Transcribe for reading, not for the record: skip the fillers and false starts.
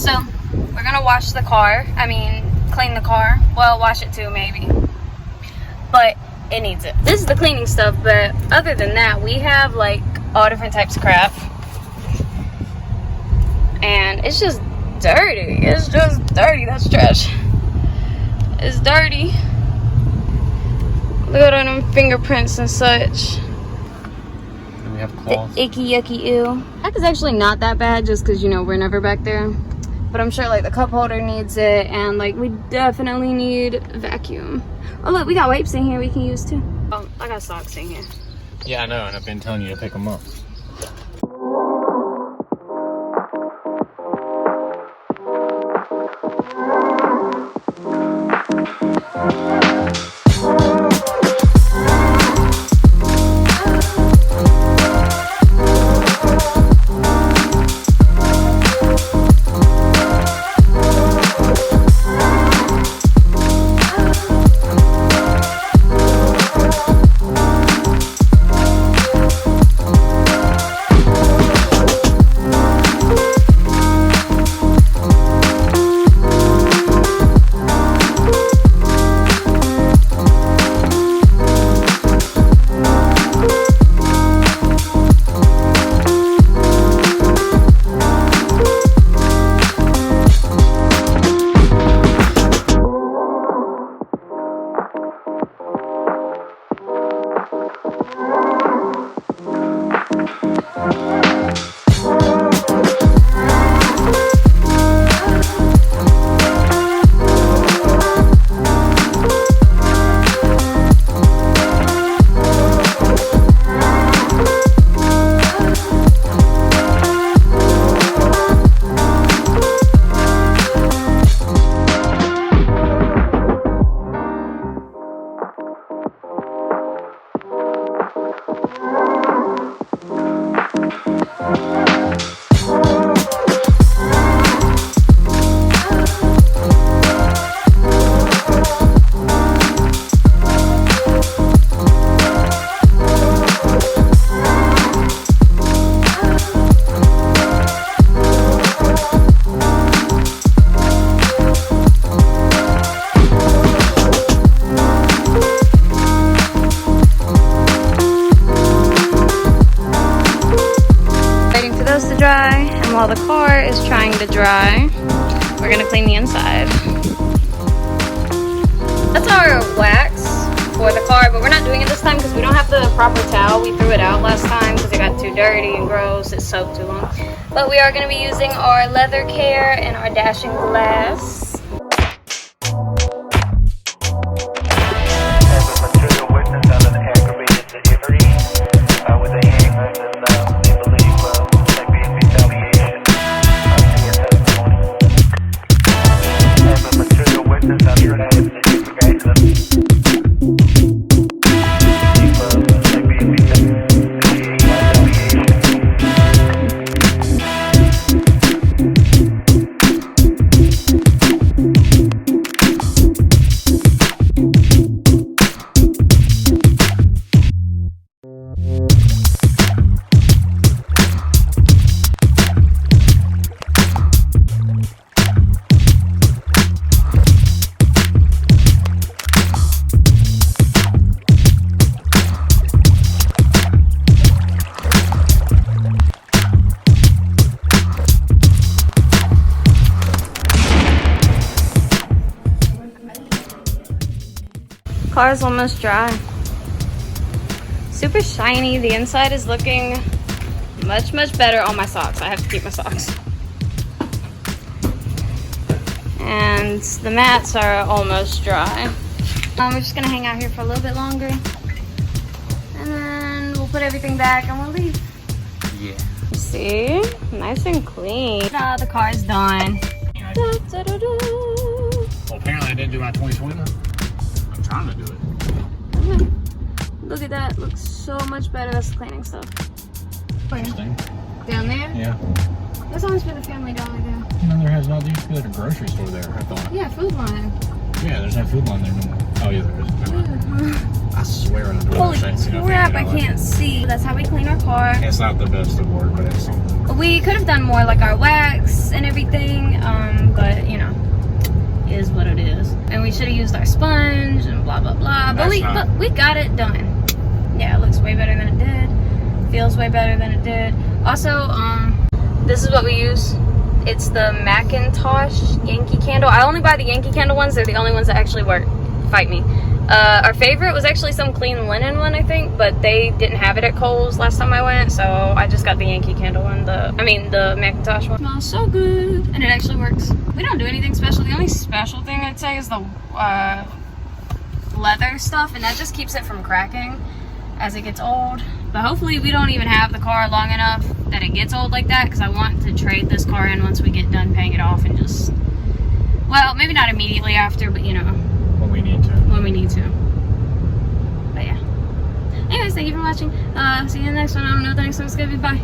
So we're gonna wash the car. I mean, clean the car. Well, wash it too, maybe. But it needs it. This is the cleaning stuff, but other than that, we have like all different types of crap. And it's just dirty. It's just dirty. That's trash. It's dirty. Look at all them fingerprints and such. And we have claws. The icky, yucky, ew. Back is actually not that bad just because, you know, we're never back there. But I'm sure like the cup holder needs it, and like we definitely need a vacuum. Oh look, we got wipes in here we can use too. Oh, I got socks in here. Yeah, I know, and I've been telling you to pick them up. While the car is trying to dry, we're gonna clean the inside. That's our wax for the car, but we're not doing it this time because we don't have the proper towel. We threw it out last time because it got too dirty and gross. It soaked too long. But we are gonna be using our leather care and our dashing glass. Car is almost dry. Super shiny. The inside is looking much better on my socks. I have to keep my socks. And the mats are almost dry. We're just gonna hang out here for a little bit longer, and then we'll put everything back and we'll leave. Yeah. See? Nice and clean. The car's done. Well, apparently I didn't do my 2020 one. I'm trying to do it. Okay. Look at that. Looks so much better. That's the cleaning stuff. Interesting. Down there? Yeah. There's always been a family down there. No, there has not. There used to be like a grocery store there, I thought. Yeah, Food Line. Yeah, there's no Food Line there no more. Oh, yeah, there is. I swear on the door. Holy crap, I can't see. That's how we clean our car. It's not the best of work, but it's something. We could have done more, like our wax and everything, but you know, is what it is. And we should have used our sponge and blah blah blah, but we got it done. Yeah, it looks way better than it did, feels way better than it did. Also, this is what we use. It's the Macintosh Yankee candle. I only buy the Yankee candle ones. They're the only ones that actually work. Fight me. Our favorite was actually some clean linen one, I think, but they didn't have it at Kohl's last time I went, so I just got the Yankee candle one. The Macintosh one. Smells so good, and it actually works. We don't do anything special. The only special thing I'd say is the leather stuff, and that just keeps it from cracking as it gets old. But hopefully we don't even have the car long enough that it gets old like that, because I want to trade this car in once we get done paying it off and just, well, maybe not immediately after, but you know, when we need to. When we need to. But yeah. Anyways, thank you for watching. See you in the next one. I don't know what the next one's gonna be. Bye.